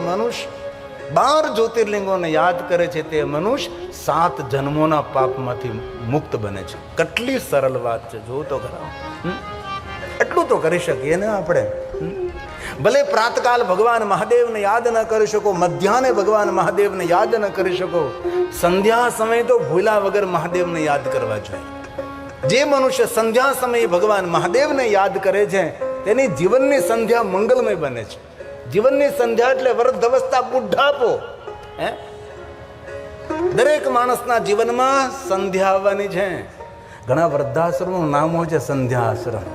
મનુષ્ય 12 જ્યોતિર્લિંગોને યાદ કરે છે તે મનુષ્ય 7 જન્મોના પાપમાંથી મુક્ત બને છે. કેટલી સરળ વાત છે, જો તો ખરા. એટલું તો કરી શકીએ ને આપણે. ભલે પ્રાતકાલ ભગવાન મહાદેવને યાદ ન કરી શકો, મધ્યાહને ભગવાન મહાદેવને યાદ ન કરી શકો, સંધ્યા સમય તો ભૂલા વગર મહાદેવને યાદ કરવા જોઈએ. જે મનુષ્ય સંધ્યા સમયે ભગવાન મહાદેવને યાદ કરે છે તેની જીવનની સંધ્યા મંગલમય બને છે. જીવનની સંધ્યા એટલે વૃદ્ધાવસ્થા, બુઢાપો. દરેક માણસના જીવનમાં સંધ્યા આવવાની છે. ઘણા વૃદ્ધાશ્રમનું નામ હોય છે સંધ્યા આશ્રમ.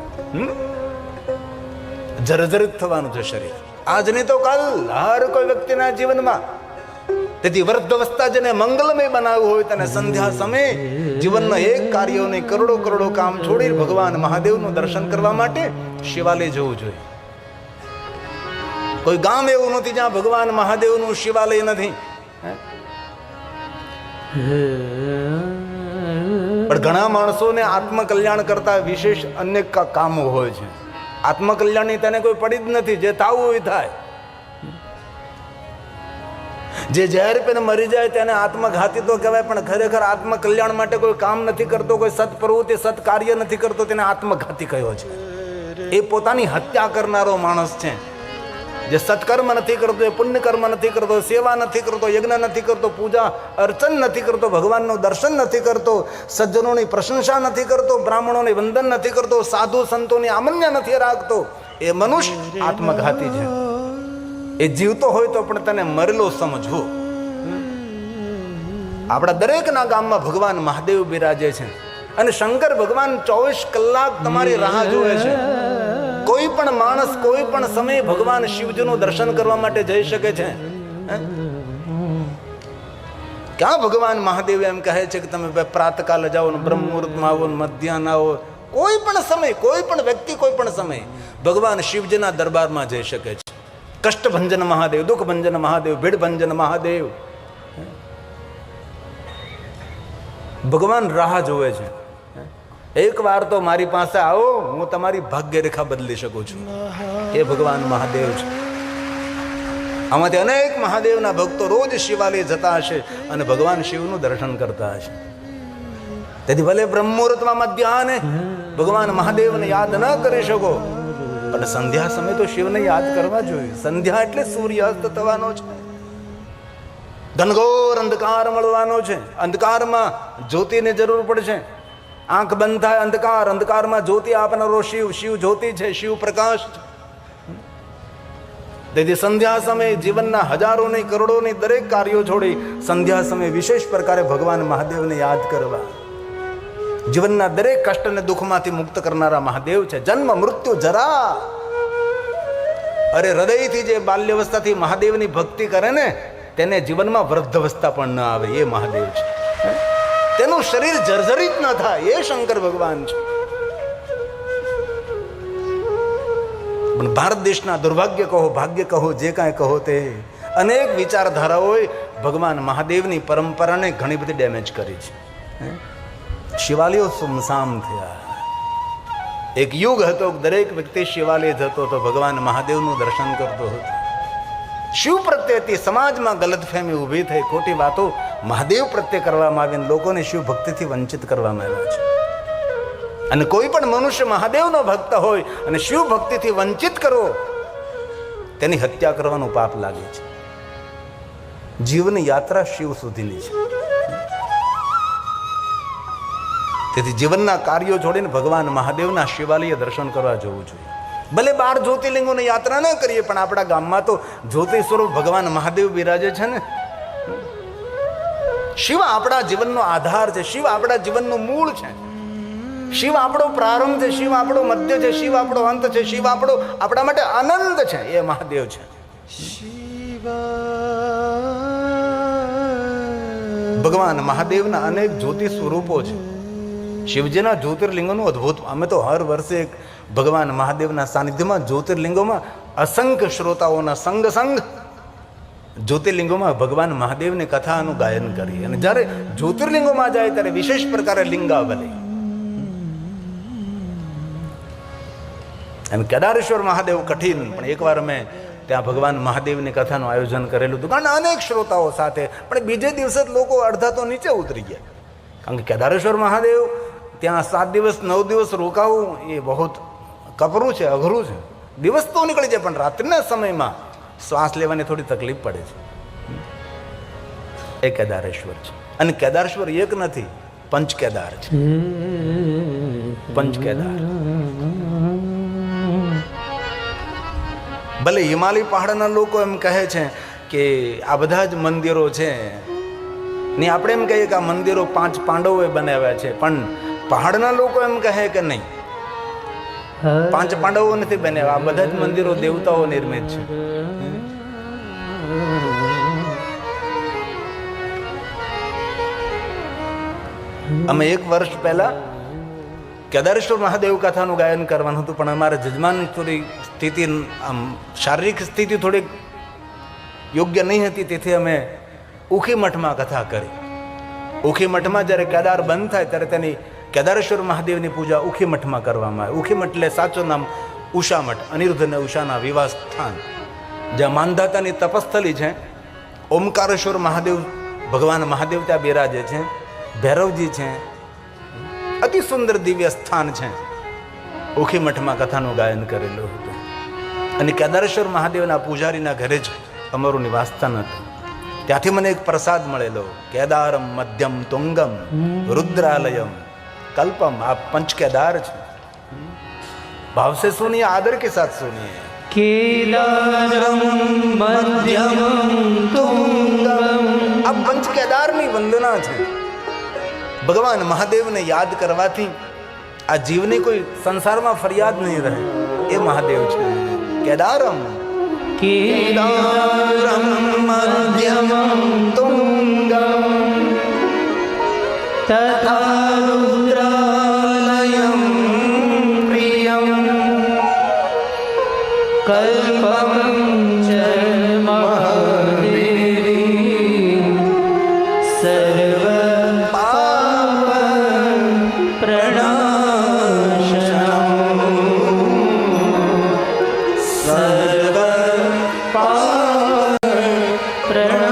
જર્જરિત થવાનું છે શરીર, આજ નહીં તો કાલ, હર કોઈ વ્યક્તિના જીવનમાં. તેથી વૃદ્ધાવસ્થા જેને મંગલમય બનાવવું હોય તેને સંધ્યા સમયે જીવનના એક કાર્યોને કરોડો કામ છોડી ભગવાન મહાદેવનું દર્શન કરવા માટે શિવાલય જવું જોઈએ. કોઈ ગામ એવું નથી જ્યાં ભગવાન મહાદેવનું શિવાલય નથી. પણ ઘણા માણસોને આત્મકલ્યાણ કરતા વિશેષ અનેક કામો હોય છે. આત્મકલ્યાણની તેને કોઈ પડી જ નથી. જે થવું હોય થાય. જે ઝેર પીને મરી જાય તેને આત્મઘાતી તો કહેવાય, પણ ખરેખર આત્મકલ્યાણ માટે કોઈ કામ નથી કરતો, કોઈ સત્પ્રવૃત્તિ સત્કાર્ય નથી કરતો, તેને આત્મઘાતી કહ્યો છે. એ પોતાની હત્યા કરનારો માણસ છે. જે સત્કર્મ નથી કરતો, એ પુણ્યકર્મ નથી કરતો, સેવા નથી કરતો, યજ્ઞ નથી કરતો, પૂજા અર્ચન નથી કરતો, ભગવાનનું દર્શન નથી કરતો, સજ્જનોની પ્રશંસા નથી કરતો, બ્રાહ્મણોને વંદન નથી કરતો, સાધુ સંતોની આમન્ય નથી રાખતો, એ મનુષ્ય આત્મઘાતી છે. એ જીવતો હોય તો પણ તેને મરેલો સમજવો. આપણા દરેકના ગામમાં ભગવાન મહાદેવ બિરાજે છે અને શંકર ભગવાન 24 કલાક તમારી રાહ જુએ છે. કોઈ પણ માણસ કોઈ પણ સમયે ભગવાન શિવજીનું દર્શન કરવા માટે જઈ શકે છે. ક્યાં ભગવાન મહાદેવ એમ કહે છે કે તમે પ્રાતકાલે જાઓ ને બ્રહ્મ મુહૂર્તમાં આવો ને મધ્યાહન આવો? કોઈ પણ સમય, કોઈ પણ વ્યક્તિ કોઈ પણ સમય ભગવાન શિવજીના દરબારમાં જઈ શકે છે. કષ્ટભંજન મહાદેવ, દુઃખભંજન મહાદેવ, ભીડભંજન મહાદેવ. ભગવાન રાહ જોવે છે. એક વાર તો મારી પાસે આવો, હું તમારી ભાગ્ય રેખા બદલી શકું છું. એ ભગવાન મહાદેવ છે. આમાંથી અનેક મહાદેવના ભક્તો રોજ શિવાલય જતા હશે અને ભગવાન શિવનું દર્શન કરતા હશે. તેથી ભલે બ્રહ્મુહૂર્તમાં મધ્યાહને ભગવાન મહાદેવને યાદ ન કરી શકો, પણ સંધ્યા સમય તો શિવને યાદ કરવા જોઈએ. સંધ્યા એટલે સૂર્યાસ્ત થવાનો છે, ઘનઘોર અંધકાર મળવાનો છે. અંધકારમાં જ્યોતિની જરૂર પડશે. આંખ બંધ થાય અંધકાર, અંધકારમાં જ્યોતિ આપનારો શિવ. શિવ જ્યોતિ છે, શિવ પ્રકાશ છે. તેથી સંધ્યા સમયે જીવનના હજારોની કરોડોની દરેક કાર્યો છોડી સંધ્યા સમયે વિશેષ પ્રકારે ભગવાન મહાદેવને યાદ કરવા. જીવનના દરેક કષ્ટ અને દુઃખમાંથી મુક્ત કરનારા મહાદેવ છે. જન્મ મૃત્યુ જરા. અરે હૃદયથી જે બાલ્યવસ્થાથી મહાદેવની ભક્તિ કરે ને તેને જીવનમાં વૃદ્ધાવસ્થા પણ ન આવે. એ મહાદેવ છે. તેનું શરીર જર્જરિત ન થાય. એ શંકર ભગવાન છે. પણ ભારત દેશના દુર્ભાગ્ય કહો, ભાગ્ય કહો, જે કાંઈ કહો તે અનેક વિચારધારાઓએ ભગવાન મહાદેવની પરંપરાને ઘણી બધી ડેમેજ કરી છે. શિવાલયો સુમસામ થયા. એક યુગ હતો, દરેક વ્યક્તિ શિવાલય જતો હતો, ભગવાન મહાદેવનું દર્શન કરતો હતો. શિવ પ્રત્યેથી સમાજમાં ગલતફહેમી ઊભી થઈ, ખોટી વાતો મહાદેવ પ્રત્યે કરવામાં આવી, લોકોને શિવ ભક્તિથી વંચિત કરવામાં આવ્યા છે. અને કોઈ પણ મનુષ્ય મહાદેવનો ભક્ત હોય અને શિવ ભક્તિથી વંચિત કરો, તેની હત્યા કરવાનું પાપ લાગે છે. જીવની યાત્રા શિવ સુધીની છે. તેથી જીવનના કાર્યો છોડીને ભગવાન મહાદેવના શિવાલય દર્શન કરવા જવું જોઈએ. ભલે 12 જ્યોતિર્લિંગોની યાત્રા ન કરીએ, પણ આપણા ગામમાં તો જ્યોતિ સ્વરૂપ ભગવાન મહાદેવ બિરાજે છે ને. શિવ આપણા જીવનનો આધાર છે. શિવ આપણા જીવનનું મૂળ છે. શિવ આપણો પ્રારંભ છે. શિવ આપણો મધ્ય છે. શિવ આપણો અંત છે. શિવ આપણા માટે આનંદ છે. એ મહાદેવ છે. ભગવાન મહાદેવના અનેક જ્યોતિ સ્વરૂપો છે. શિવજીના જ્યોતિર્લિંગોનું અદ્ભુત. અમે તો હર વર્ષે ભગવાન મહાદેવના સાનિધ્યમાં જ્યોતિર્લિંગોમાં અસંખ્ય શ્રોતાઓના સંગ જ્યોતિર્લિંગોમાં ભગવાન મહાદેવની કથાનું ગાયન કરીએ. અને જ્યારે જ્યોતિર્લિંગોમાં જાય ત્યારે વિશેષ પ્રકારે લિંગાવલી. અને કેદારેશ્વર મહાદેવ કઠિન, પણ એકવાર અમે ત્યાં ભગવાન મહાદેવની કથાનું આયોજન કરેલું હતું, કારણ અનેક શ્રોતાઓ સાથે. પણ બીજે દિવસે જ લોકો અડધા તો નીચે ઉતરી ગયા, કારણ કે કેદારેશ્વર મહાદેવ ત્યાં 7 દિવસ 9 દિવસ રોકાવું એ બહુ કપરું છે, અઘરું છે. દિવસ તો નીકળી જાય, પણ રાત્રિના સમયમાં શ્વાસ લેવાની થોડી તકલીફ પડે છે. એ કેદારેશ્વર છે. અને કેદારેશ્વર એક નથી, પંચકેદાર છે. પંચકેદાર. ભલે હિમાલય પહાડના લોકો એમ કહે છે કે આ બધા જ મંદિરો છે ને, આપણે એમ કહીએ કે આ મંદિરો 5 પાંડવોએ બનાવ્યા છે, પણ પહાડના લોકો એમ કહે કે નહીં, 5 પાંડવો નથી બનાવ્યા, આ બધા જ મંદિરો દેવતાઓ નિર્મિત છે. અમે 1 વર્ષ પહેલા કેદારેશ્વર મહાદેવ કથાનું ગાયન કરવાનું હતું, પણ અમારા જજમાનની થોડી સ્થિતિ, આમ શારીરિક સ્થિતિ થોડીક યોગ્ય નહીં હતી, તેથી અમે ઉખી મઠમાં કથા કરી. ઉખી મઠમાં જ્યારે કેદાર બંધ થાય ત્યારે તેની કેદારેશ્વર મહાદેવની પૂજા ઉખી મઠમાં કરવામાં આવે. ઉખી મઠ એટલે સાચું નામ ઉષા મઠ, અનિરુદ્ધ અને ઉષાના વિવાહ સ્થાન, જ્યાં માનધાતાની તપસ્થલી છે. ઓમકારેશ્વર મહાદેવ, ભગવાન મહાદેવ ત્યાં બિરાજે છે. ભૈરવજી છે, અતિ સુંદર દિવ્ય સ્થાન છે. ઉખી મઠમાં કથાનું ગાયન કરેલું હતું. અને કેદારેશ્વર મહાદેવના પૂજારીના ઘરે જ અમારું નિવાસસ્થાન હતું. ત્યાંથી મને એક પ્રસાદ મળેલો, કેદારમ મધ્યમ તુંગમ રુદ્રાલયમ કલ્પમ. આ પંચકેદાર છે. ભાવ से सुनिए, आदर के साथ सुनिए. केदारम मध्यम तुंगम. આ પંચકેદારની વંદના છે. ભગવાન મહાદેવને યાદ કરવાથી આ જીવની કોઈ સંસારમાં ફરિયાદ નહીં રહે. એ મહાદેવ છે. કેદારમ केदारम मध्यम तुंगम तथा रुद्रालयम प्रियम कल्पम च महादेवी सर्व पाप प्रणाशनम सर्व पाप प्रणाशनम.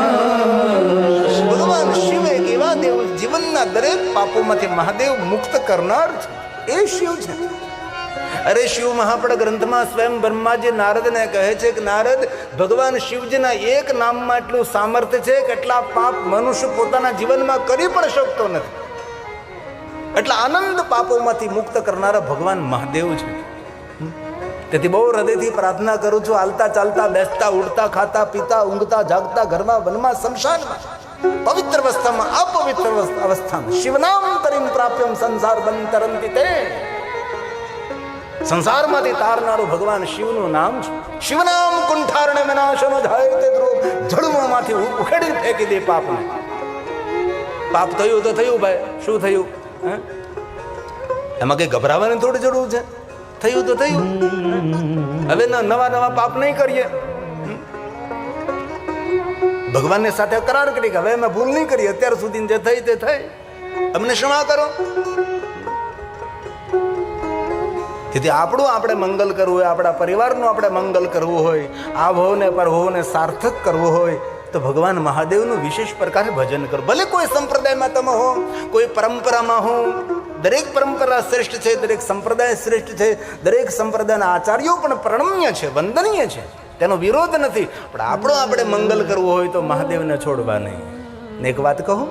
ભગવાન શિવ એક એવા દેવ, જીવનના દરેક પાપોમાંથી મહાદેવ મુક્ત કરનાર છે. એ શિવ છે. અરે શિવ મહાપડ ગ્રંથમાં સ્વયં બ્રહ્માજી નારદને કહે છે કે નારદ, ભગવાન શિવજીના એક નામમાં એટલું સામર્થ્ય છે કે એટલા પાપ મનુષ્ય પોતાના જીવનમાં કરી પણ શકતો નથી. એટલા આનંદ પાપોમાંથી મુક્ત કરનારા ભગવાન મહાદેવ છે. તેથી બહુ હૃદયથી પ્રાર્થના કરું છું, હાલતા ચાલતા, બેસતા ઉડતા, ખાતા પીતા, ઊંઘતા જાગતા, ઘરમાં વનમાં શમશાનમાં, પવિત્ર અવસ્થામાં અપવિત્ર અવસ્થામાં શિવનામ તરીમ પ્રાપ્યમ સંસાર બંતરંતિ તે. સંસારમાંથી તારનારું ભગવાન શિવનું નામ છે. શિવનામ કુંઠારણે વિનાશનો જાય તે ધ્રુવ. જળમાંથી ઉખેડી ફેંકી દે પાપને. પાપ થયું તો થયું ભાઈ, શું થયું? એમાં કઈ ગભરાવાની થોડી જરૂર છે. થયું તો થયું. હવે નવા નવા પાપ નહીં કરીએ. ભગવાનની સાથે કરાર કરી કે હવે અમે ભૂલ નહીં કરી, અત્યાર સુધી જે થઈ તે થઈ, અમને ક્ષમા કરો. તેથી આપણું આપણે મંગલ કરવું હોય, આપણા પરિવારનું આપણે મંગલ કરવું હોય, આ ભવને પરભવને સાર્થક કરવું હોય તો ભગવાન મહાદેવનું વિશેષ પ્રકારે ભજન કરો. ભલે કોઈ સંપ્રદાયમાં તમે હો, કોઈ પરંપરામાં હો, દરેક પરંપરા શ્રેષ્ઠ છે, દરેક સંપ્રદાય શ્રેષ્ઠ છે, દરેક સંપ્રદાયના આચાર્યો પણ પ્રણમ્ય છે, વંદનીય છે, તેનો વિરોધ નથી. પણ આપણું આપણે મંગલ કરવું હોય તો મહાદેવને છોડવા નહીં. ને એક વાત કહું,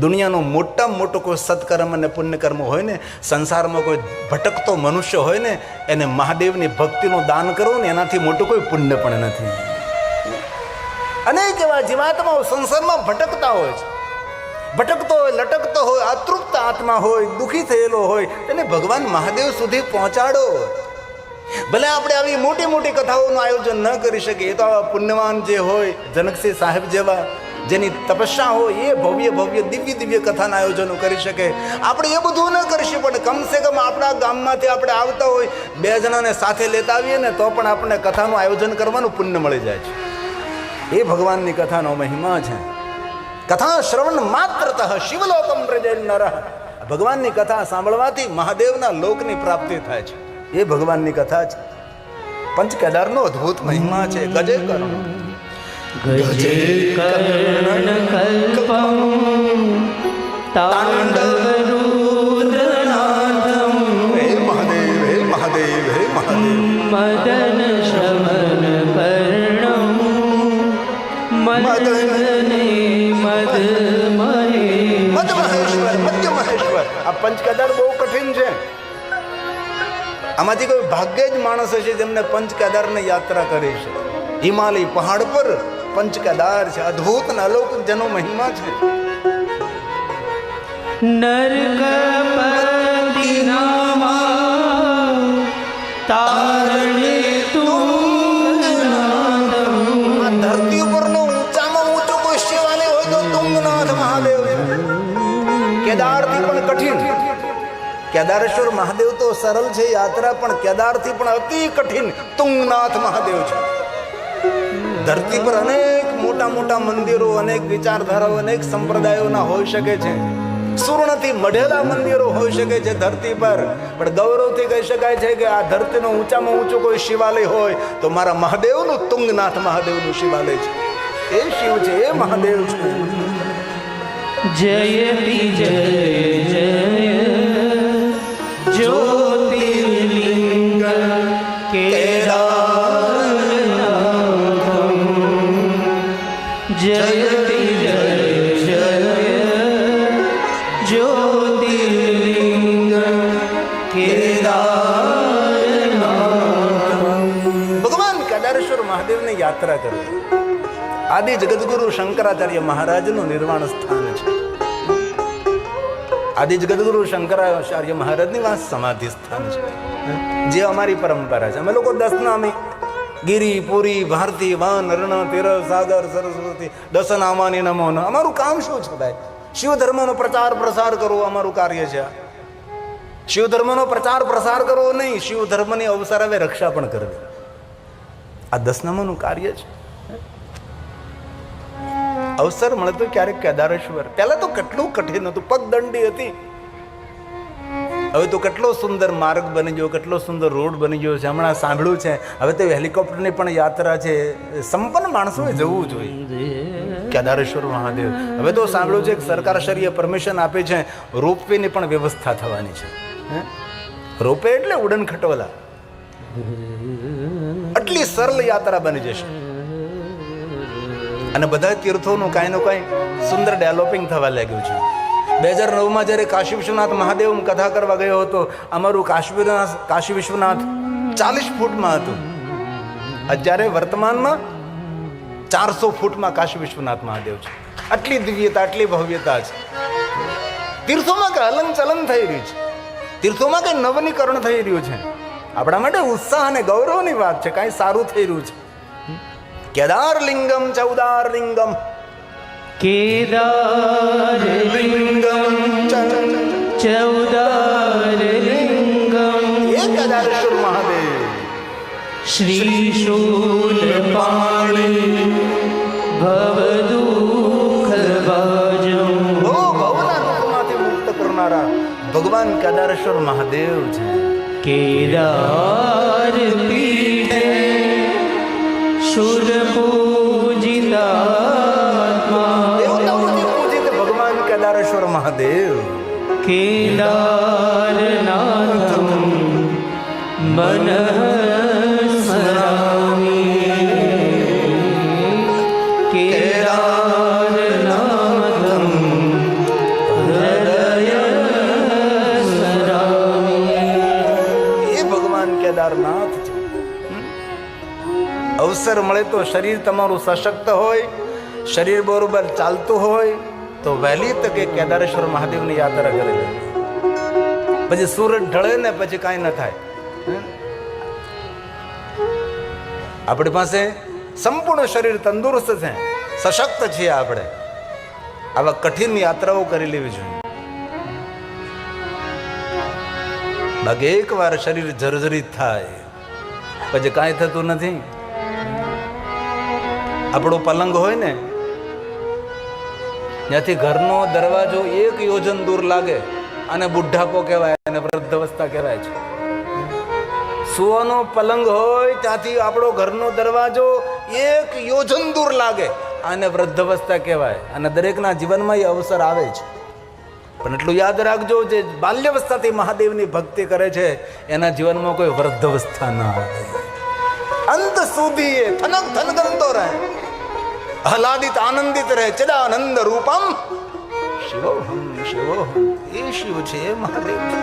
દુનિયાનો મોટામાં મોટો કોઈ સત્કર્મ અને પુણ્યકર્મ હોય ને, સંસારમાં કોઈ ભટકતો મનુષ્ય હોય ને, એને મહાદેવની ભક્તિનું દાન કરો ને, એનાથી મોટું કોઈ પુણ્ય પણ નથી. અનેક એવા જીવાત્માઓ સંસારમાં ભટકતા હોય છે. ભટકતો હોય, લટકતો હોય, અતૃપ્ત આત્મા હોય, દુઃખી થયેલો હોય, તેને ભગવાન મહાદેવ સુધી પહોંચાડો. ભલે આપણે આવી મોટી મોટી કથાઓનું આયોજન ન કરી શકીએ, તો આવા પુણ્યવાન જે હોય, જનકસિંહ સાહેબ જેવા, જેની તપસ્યા હોય, એ ભવ્ય ભવ્ય દિવ્ય દિવ્ય કથાના આયોજનો કરી શકે. આપણે એ બધું ન કરીશું, પણ કમસે કમ આપણા ગામમાંથી આપણે આવતા હોય, 2 જણાને સાથે લેતા આવીએ ને, તો પણ આપણને કથાનું આયોજન કરવાનું પુણ્ય મળી જાય છે. એ ભગવાનની કથાનો મહિમા છે. કથા શ્રવણ માત્રતઃ શિવલોકમ વ્રજે નરઃ. ભગવાનની કથા સાંભળવાથી મહાદેવના લોકની પ્રાપ્તિ થાય છે. એ ભગવાનની કથા છે. પંચ કેદારનો અદ્ભુત મહિમા છે. ગજે કર્ણ ગજે કર્ણ કલ્પમ તાંડવ રુદ્રનાથમ હે મહાદેવ હે મહાદેવ હે મહાદેવ. મદન શ્રવણ કર્ણમ મદને મદ મધ્ય મહેશ્વર. આ પંચ કેદાર બહુ કઠિન છે. આમાંથી કોઈ ભાગ્ય જ માણસ હશે જેમને પંચ કેદારની યાત્રા કરી છે. હિમાલય પહાડ પર પંચ કેદાર છે. અદ્ભુત અને અલૌકિક જેનો મહિમા છે. નરકપતિ નામા તારણે તુંગનાથમ. આ ધરતી ઉપરનો ઊંચામાં ઊંચો કોઈ શિવાલય હોય તો તુંગનાથ મહાદેવ છે. કેદારથી પણ કઠિન. કેદારેશ્વર મહાદેવ તો સરળ છે યાત્રા, પણ કેદારથી પણ અતિ કઠિન તુંગનાથ મહાદેવ છે. ધરતી પર અનેક મોટા મોટા મંદિરો, અનેક વિચારધારાઓ, અનેક સંપ્રદાયોના હોઈ શકે છે. સુવર્ણથી મઢેલા મંદિરો હોઈ શકે છે ધરતી પર, પણ ગૌરવથી કહી શકાય છે કે આ ધરતીનો ઊંચામાં ઊંચો કોઈ શિવાલય હોય તો મારા મહાદેવનું તુંગનાથ મહાદેવનું શિવાલય છે. એ શિવ છે, એ મહાદેવ છે. જયતિ જય જય જ્યોતિર્લિંગ કેદારનાથમ. જયતિ જય જય જ્યોતિર્લિંગ કેદારનાથમ. ભગવાન કેદારેશ્વર મહાદેવની યાત્રા કરવી આદિ જગદગુરુ શંકરાચાર્ય મહારાજનું નિર્વાણ સ્થાન છે. આદિ જગદગુરુ શંકરાચાર્ય મહારાજની વાત સમાધિ સ્થાન છે, જે અમારી પરંપરા છે. અમે લોકો 10 નામી ગિરી પુરી ભારતી વાન રણ તીર સાગર સરસ્વતી 10 નામાની નમો. અમારું કામ શું છે ભાઈ? શિવ ધર્મનો પ્રચાર પ્રસાર કરવો અમારું કાર્ય છે. શિવ ધર્મનો પ્રચાર પ્રસાર કરવો નહીં, શિવ ધર્મની અવસર હવે રક્ષા પણ કરવી. આ 10 નામાનું કાર્ય છે. અવસર મળતો ક્યારેક કેદારેશ્વર. પહેલા તો કેટલું કઠિન હતું, પગદંડી હતી. હવે તો કેટલો સુંદર માર્ગ બની ગયો, કેટલો સુંદર રોડ બની ગયો છે. હમણાં સાંભળ્યું છે હવે તો હેલિકોપ્ટરની પણ યાત્રા છે. સંપન્ન માણસોએ જવું જોઈએ કેદારેશ્વર મહાદેવ. હવે તો સાંભળ્યું છે કે સરકારશ્રીએ પરમિશન આપી છે, રોપવેની પણ વ્યવસ્થા થવાની છે. રોપવે એટલે ઉડન ખટોલા. આટલી સરળ યાત્રા બની જશે. અને બધા તીર્થોનું કાંઈ ને કાંઈ સુંદર ડેવલપિંગ થવા લાગ્યું છે. 2009માં જ્યારે કાશી વિશ્વનાથ મહાદેવ કથા કરવા ગયો હતો, અમારું કાશી વિશ્વનાથ 40 ફૂટમાં હતું. અત્યારે વર્તમાનમાં 400 ફૂટમાં કાશી વિશ્વનાથ મહાદેવ છે. આટલી દિવ્યતા, આટલી ભવ્યતા છે. તીર્થોમાં કે હલન ચલન થઈ રહ્યું છે, તીર્થોમાં કંઈ નવનીકરણ થઈ રહ્યું છે. આપણા માટે ઉત્સાહ અને ગૌરવની વાત છે. કાંઈ સારું થઈ રહ્યું છે. કેદારલિંગમ ચૌદારલિંગમ કેદારલિંગમ ચૌદારલિંગમ. એ કેદારેશ્વર મહાદેવ શ્રી શૂલપાણી ભવદુઃખભાજમ. ભવના દુઃખમાંથી મુક્ત કરનારા ભગવાન કેદારેશ્વર મહાદેવ છે. કેદાર પીઠે શુર પૂજિતાત્મા દેવતાઓથી પૂજિત ભગવાન કેદારેશ્વર મહાદેવ. કેદારનાથમ મનઃ સ્મરામિ. કેદારનાથમ હૃદય સ્મરામિ. એ ભગવાન કેદારનાથ છે. અવસર મળે તો શરીર તમારું સશક્ત હોય, શરીર બરોબર ચાલતું હોય તો વહેલી તકે કેદારેશ્વર મહાદેવની યાત્રા કરી લે. પછી સૂરજ ઢળે ને પછી કાંઈ ન થાય. આપણી પાસે સંપૂર્ણ શરીર તંદુરસ્ત છે, સશક્ત છીએ આપણે. આવા કઠિન યાત્રાઓ કરી લેવી જોઈએ. બાકી એકવાર શરીર જર્જરિત થાય પછી કાંઈ થતું નથી. આપણો પલંગ હોય ને, ત્યાંથી ઘરનો દરવાજો 1 યોજન દૂર લાગે અને બુઢાપો કહેવાય અને વૃદ્ધાવસ્થા કહેવાય છે. સુવાનો પલંગ હોય ત્યાંથી આપણો ઘરનો દરવાજો 1 યોજન દૂર લાગે, આને વૃદ્ધાવસ્થા કહેવાય. અને દરેકના જીવનમાં એ અવસર આવે છે. પણ એટલું યાદ રાખજો, જે બાલ્યાવસ્થાથી મહાદેવની ભક્તિ કરે છે એના જીવનમાં કોઈ વૃદ્ધાવસ્થા ના આવે. અંત સુધી એ થનક થનગનતો રહે, આહલાદિત આનંદિત રહે. ચિદાનંદ રૂપમ શિવોહમ શિવોહમ. એ શિવ છે, એ મહાદેવ છે.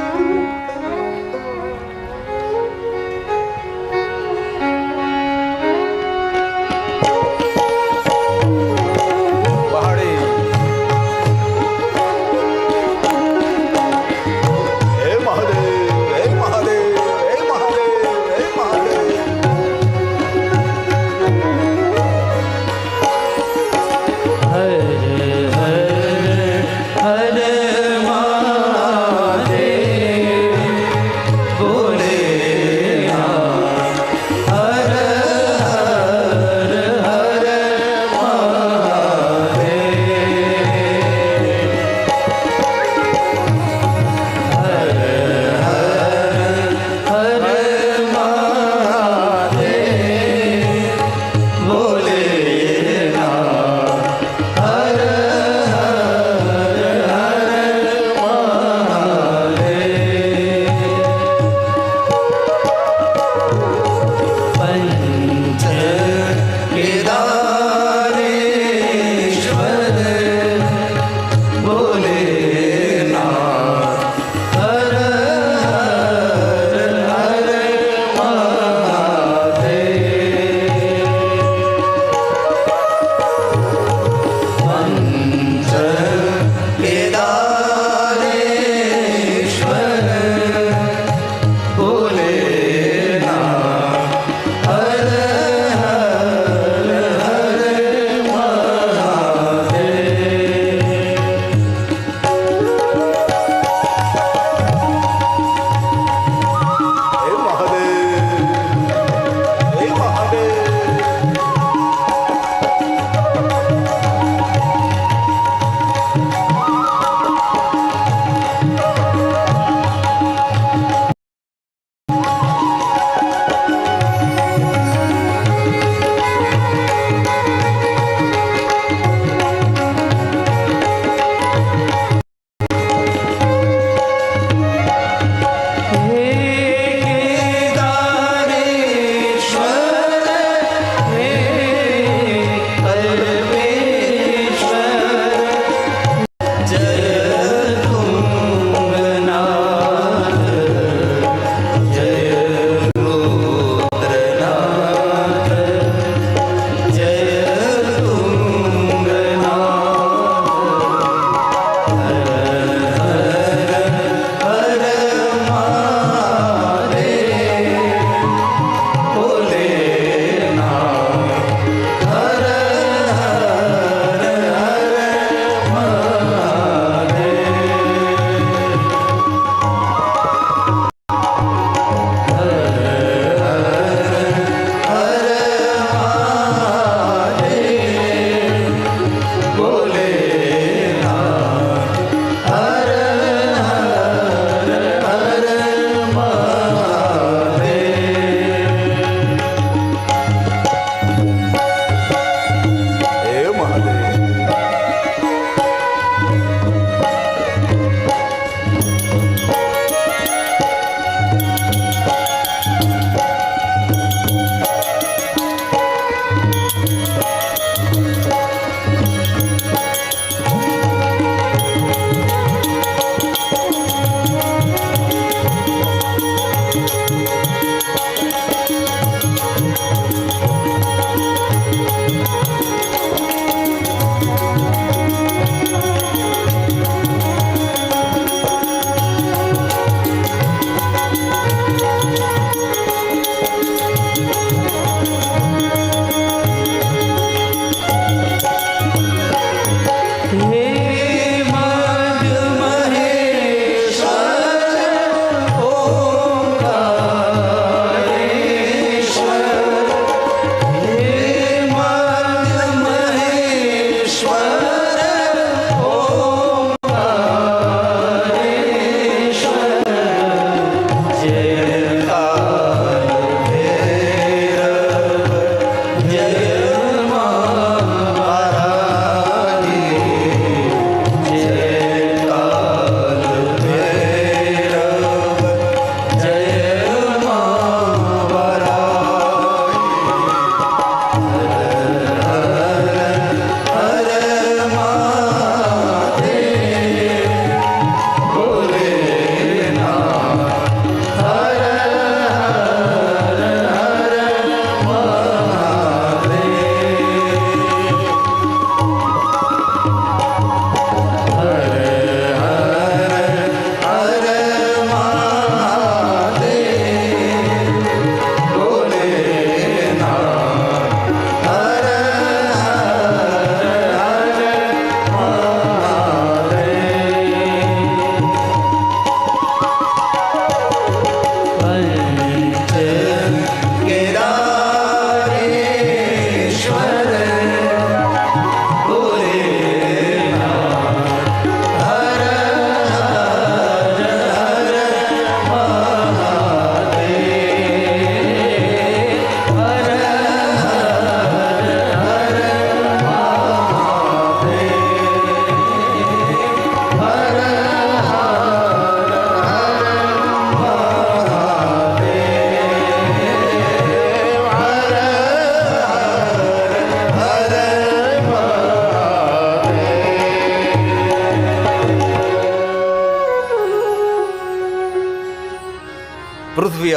હર હર મહાદેવ.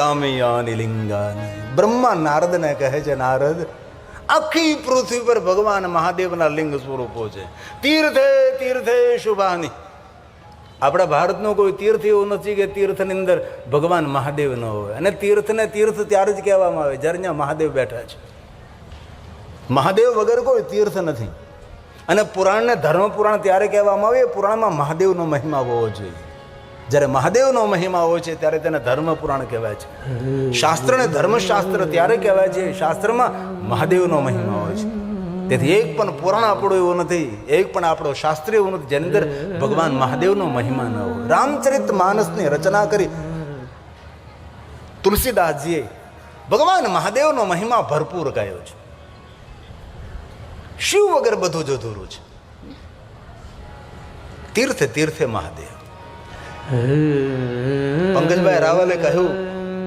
પૃથ્વ્યામિ યાનિ લિંગાની. બ્રહ્મા નારદને કહે છે, નારદ, આખી પૃથ્વી પર ભગવાન મહાદેવના લિંગ સ્વરૂપો છે. તીર્થે તીર્થે શુભાની. આપણા ભારતનો કોઈ તીર્થ એવું નથી કે તીર્થની અંદર ભગવાન મહાદેવ ન હોય. અને તીર્થને તીર્થ ત્યારે જ કહેવામાં આવે જ્યારે ત્યાં મહાદેવ બેઠા છે. મહાદેવ વગર કોઈ તીર્થ નથી. અને પુરાણને ધર્મ પુરાણ ત્યારે કહેવામાં આવે, પુરાણમાં મહાદેવનો મહિમા હોવો જોઈએ. જ્યારે મહાદેવનો મહિમા હોય છે ત્યારે તેને ધર્મ પુરાણ કહેવાય છે. શાસ્ત્રને ધર્મશાસ્ત્ર ત્યારે કહેવાય છે શાસ્ત્રમાં મહાદેવનો મહિમા હોય છે. તેથી એક પણ પુરાણ આપણું એવું નથી, એક પણ આપણો શાસ્ત્ર એવું નથી જેની અંદર ભગવાન મહાદેવનો મહિમા ન હોય. રામચરિત માનસની રચના કરી તુલસીદાસજીએ ભગવાન મહાદેવનો મહિમા ભરપૂર ગાયો છે. શિવ વગર બધું જ અધૂરું છે. તીર્થે તીર્થે મહાદેવ. પંકજભાઈ રાવલે કહ્યું,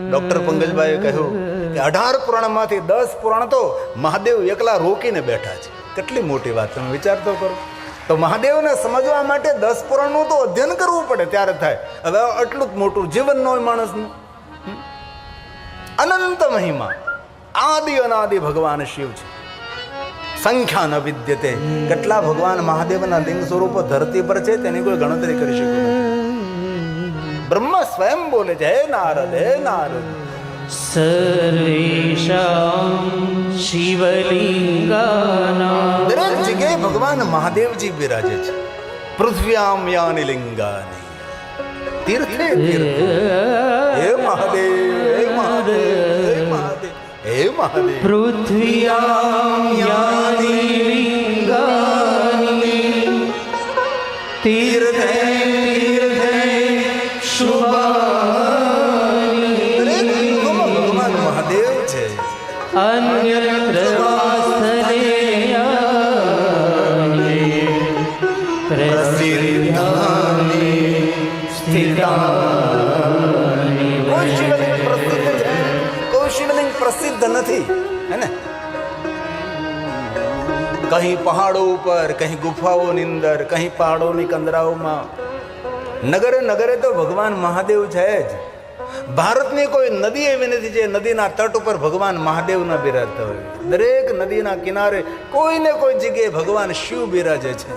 ડોક્ટર પંકજભાઈએ કહ્યું કે 18 પુરાણમાંથી 10 પુરાણ તો મહાદેવ એકલા રોકીને બેઠા છે. કેટલી મોટી વાત, તમે વિચાર તો કરો. તો મહાદેવને સમજવા માટે 10 પુરાણનું તો અધ્યયન કરવું પડે ત્યારે થાય. હવે આટલું જ મોટું જીવન ન હોય માણસનું. અનંત મહિમા, આદિ અનાદિ ભગવાન શિવ છે. સંખ્યા ન વિદ્યતે. કેટલા ભગવાન મહાદેવના લિંગ સ્વરૂપો ધરતી પર છે તેની કોઈ ગણતરી કરી શકતું નથી. બ્રહ્મા સ્વયં બોલે છે, હે નારદ, હે નારદ, સર્વેષાં શિવલિંગાનાં. દરેક જગ્યાએ ભગવાન મહાદેવજી બિરાજે છે. પૃથ્વ્યામ યાનિ લિંગાની. તીર્થે તીર્થે હે મહાદેવ, હે મહાદેવ, હે મહાદેવ, હે મહાદેવ. પૃથ્વ્યાં યાનિ લિંગાની તીર્થે તીર્થે શુભાની. દરેક લિંગોમાં ભગવાન મહાદેવ છે. અન્યત્ર વાસ્તરેયાની પ્રસિદ્ધાની સ્થિતાની. કોઈ શિવલિંગ પ્રસિદ્ધ છે, કોઈ શિવલિંગ પ્રસિદ્ધ નથી, હે ને? કहीं પહાડો ઉપર, કहीं ગુફાઓની અંદર, કहीं પહાડોની કંદરાઓમાં, નગરે નગરે તો ભગવાન મહાદેવ છે જ. ભારતની કોઈ નદી એવી નથી જે નદીના તટ ઉપર ભગવાન મહાદેવ ન બિરાજતા હોય. દરેક નદીના કિનારે કોઈને કોઈ જગ્યાએ ભગવાન શિવ બિરાજે છે.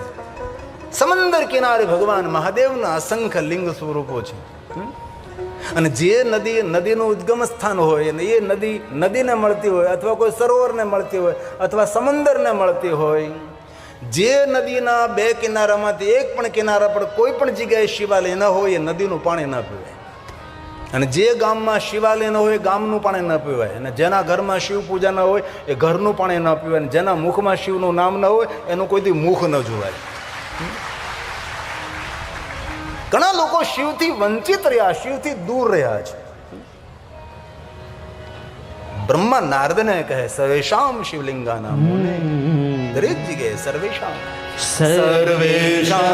સમંદર કિનારે ભગવાન મહાદેવના અસંખ્ય લિંગ સ્વરૂપો છે. અને જે નદીનું ઉદ્ગમ સ્થાન હોય અને એ નદીને મળતી હોય, અથવા કોઈ સરોવરને મળતી હોય, અથવા સમંદરને મળતી હોય, જે નદીના 2 કિનારામાંથી એક પણ કિનારા પર કોઈ પણ જગ્યાએ શિવાલય ન હોય એ નદીનું પાણી ન પીવાય. અને જે ગામમાં શિવાલય ન હોય ગામનું પાણી ન પીવાય. અને જેના ઘરમાં શિવ પૂજા ન હોય એ ઘરનું પાણી ન પીવાય. અને જેના મુખમાં શિવનું નામ ન હોય એનું કોઈથી મુખ ન જોવાય. ઘણા લોકો શિવથી વંચિત રહ્યા, શિવથી દૂર રહ્યા છે. બ્રહ્મા નારદને કહે, સર્વેષામ શિવલિંગાનાં મુને. દરેક જગ્યાએ સર્વેષામ સર્વેષાં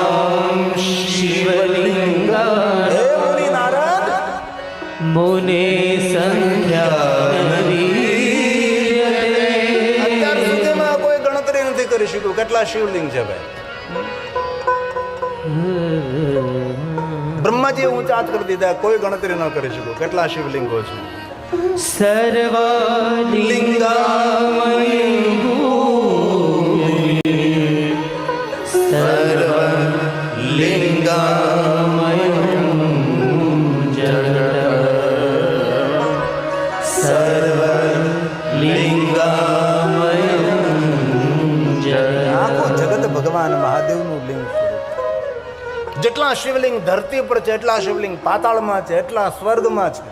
શિવલિંગાનાં. હે મુનિ નારદ, મુને સંખ્યા ન વિદ્યતે. અત્યાર સુધીમાં કોઈ ગણતરી નથી કરી શક્યું કેટલા શિવલિંગ છે ભાઈ. બ્રહ્માજીએ ઊંચા કરી દીધા, કોઈ ગણતરી ન કરી શક્યું કેટલા શિવલિંગો છે. સર્વલિંગામયી ભૂમિ સર્વલિંગામયં જગત સર્વલિંગામયં જગત. આખું જગત ભગવાન મહાદેવનું લિંગ સ્વરૂપ. જેટલા શિવલિંગ ધરતી પર છે એટલા શિવલિંગ પાતાળમાં છે, એટલા સ્વર્ગમાં છે.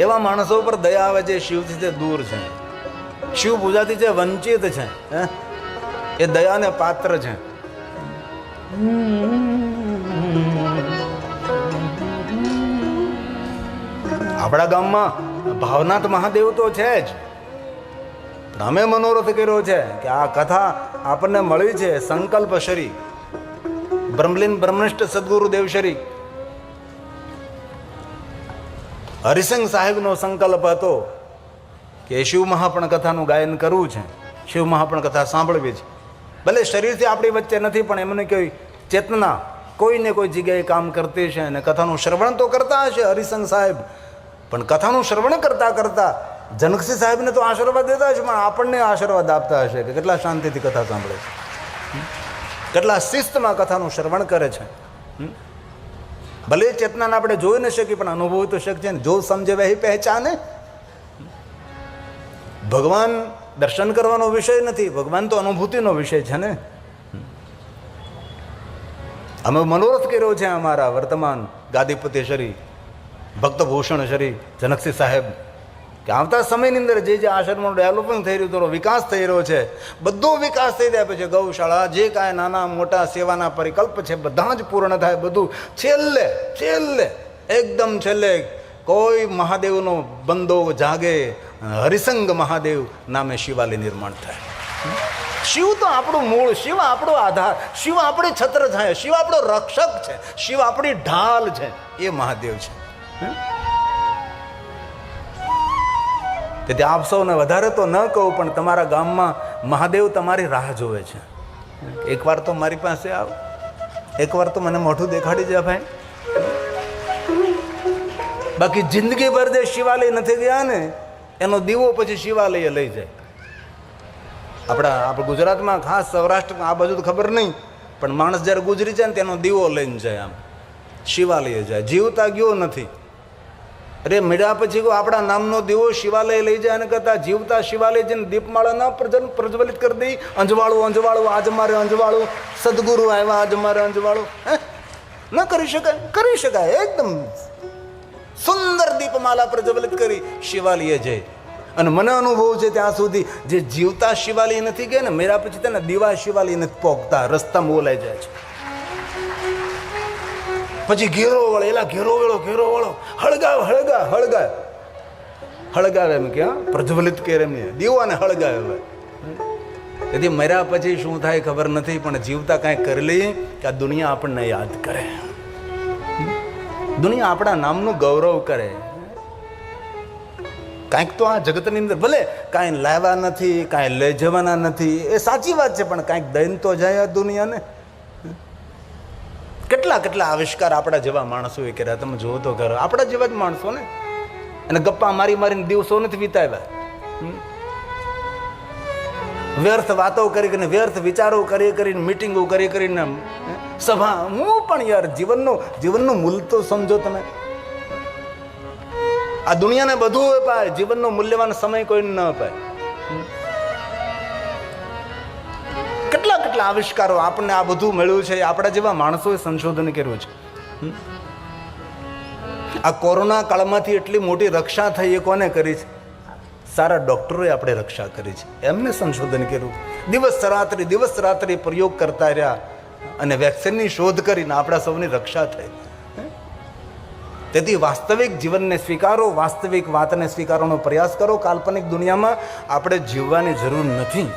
એવા માણસો પર દયા આવે છે શિવથી જે દૂર છે, શિવ પૂજાથી જે વંચિત છે, એ દયાને પાત્ર છે. આપણા ગામમાં ભાવનાથ મહાદેવ તો છે જ, પણ અમે મનોરથ કર્યો છે કે આ કથા આપણને મળી છે સંકલ્પ શરી બ્રહ્મલીન બ્રહ્મનિષ્ઠ સદગુરુ દેવશરી હરિસંગ સાહેબનો સંકલ્પ હતો કે શિવ મહાપણ કથાનું ગાયન કરવું છે, શિવ મહાપણ કથા સાંભળવી છે. ભલે શરીરથી આપણી વચ્ચે નથી પણ એમને કોઈ ચેતના કોઈને કોઈ જગ્યાએ કામ કરતી છે અને કથાનું શ્રવણ તો કરતા હશે હરિસંગ સાહેબ, પણ કથાનું શ્રવણ કરતાં કરતાં જનકસિંહ સાહેબને તો આશીર્વાદ દેતા હશે, પણ આપણને આશીર્વાદ આપતા હશે કે કેટલા શાંતિથી કથા સાંભળે છે, કેટલા શિસ્તમાં કથાનું શ્રવણ કરે છે. ભલે ચેતનાને આપણે જોઈ ન શકીએ પણ અનુભવ તો શકીએ ને. જો સમજે વહી પહેચાને. ભગવાન દર્શન કરવાનો વિષય નથી, ભગવાન તો અનુભૂતિનો વિષય છે ને. અમે મનોરથ કર્યો છે અમારા વર્તમાન ગાદીપતિ શ્રી ભક્તભૂષણ શ્રી જનકસિંહ સાહેબ કે આવતા સમયની અંદર જે જે આશ્રમનું ડેવલપમેન્ટ થઈ રહ્યું, તેનો વિકાસ થઈ રહ્યો છે, બધો વિકાસ થઈ જાય પછી ગૌશાળા જે કાંઈ નાના મોટા સેવાના પરિકલ્પ છે બધા જ પૂર્ણ થાય. બધું છેલ્લે છેલ્લે એકદમ છેલ્લે કોઈ મહાદેવનો બંદો જાગે, હરિસંગ મહાદેવ નામે શિવાલય નિર્માણ થાય. શિવ તો આપણું મૂળ, શિવ આપણો આધાર, શિવ આપણી છત્રછાયા, શિવ આપણો રક્ષક છે, શિવ આપણી ઢાલ છે, એ મહાદેવ છે. તેથી આપ સૌને વધારે તો ન કહું પણ તમારા ગામમાં મહાદેવ તમારી રાહ જોવે છે. એકવાર તો મારી પાસે આવ, એકવાર તો મને મોઢું દેખાડી જાય ભાઈ. બાકી જિંદગીભર જે શિવાલય નથી ગયા ને એનો દીવો પછી શિવાલય લઈ જાય. આપણા ગુજરાતમાં ખાસ સૌરાષ્ટ્રમાં આ બાજુ તો ખબર નહીં, પણ માણસ જ્યારે ગુજરી જાય ને તેનો દીવો લઈને જાય, આમ શિવાલય જાય, જીવતા ગયો નથી. અરે મળ્યા પછી આપણા નામનો દીવો શિવાલય લઈ જાય અને કરતા જીવતા શિવાલય જઈને દીપમાળા ના પ્રજ્વલિત કરી દઈ. અંજવાળું અંજવાળું આજ મારે અંજવાળું, સદગુરુ આવ્યા આજ મારે અંજવાળું. ન કરી શકાય? કરી શકાય. એકદમ સુંદર દીપમાલા પ્રજ્વલિત કરી શિવાલય જાય. અને મને અનુભવ છે ત્યાં સુધી જે જીવતા શિવાલય નથી ગયા ને મેરા પછી તેને દીવા શિવાલય નથી પોગતા, રસ્તામાં ઓલાઈ જાય છે. પછી ઘેરો વળે, એલા ઘેરો વળો, ઘેરો વળો, હળગાવ હળગાવ હળગાવ હળગાવે એમ કે પ્રજ્વલિત કરે એમ દીવાને હળગાવે. તેથી મર્યા પછી શું થાય ખબર નથી, પણ જીવતા કાંઈક કરી લઈએ કે આ દુનિયા આપણને યાદ કરે, દુનિયા આપણા નામનું ગૌરવ કરે. કાંઈક તો આ જગતની અંદર ભલે કાંઈ લાવ્યા નથી, કાંઈ લઈ જવાના નથી, એ સાચી વાત છે, પણ કાંઈક દઈને તો જાય આ દુનિયાને. કેટલા કેટલા આવિષ્કાર આપણા જેવા માણસોએ કર્યા, તમે જુઓ તો કરો. આપણા જેવા જ માણસો ને, અને ગપ્પા મારી મારીને દિવસો નથી વિતાવ્યા, વ્યર્થ વાતો કરી કરીને, વ્યર્થ વિચારો કરી કરીને, મિટિંગો કરી કરીને, સભા. હું પણ યાર જીવનનું મૂલ્ય તો સમજો તમે. આ દુનિયાને બધું અપાય, જીવનનો મૂલ્યવાન સમય કોઈને ન અપાય. કેટલા કેટલા આવિષ્કારો આપણને આ બધું મળ્યું છે, આપણા જેવા માણસોએ સંશોધન કર્યું છે. આ કોરોના કાળમાંથી એટલી મોટી રક્ષા થઈ એ કોને કરી છે? સારા ડોક્ટરોએ આપણે રક્ષા કરી છે, એમને સંશોધન કર્યું. દિવસ રાત્રિ પ્રયોગ કરતા રહ્યા અને વેક્સિનની શોધ કરીને આપણા સૌની રક્ષા થઈ. તેથી વાસ્તવિક જીવનને સ્વીકારો, વાસ્તવિક વાતને સ્વીકારવાનો પ્રયાસ કરો. કાલ્પનિક દુનિયામાં આપણે જીવવાની જરૂર નથી.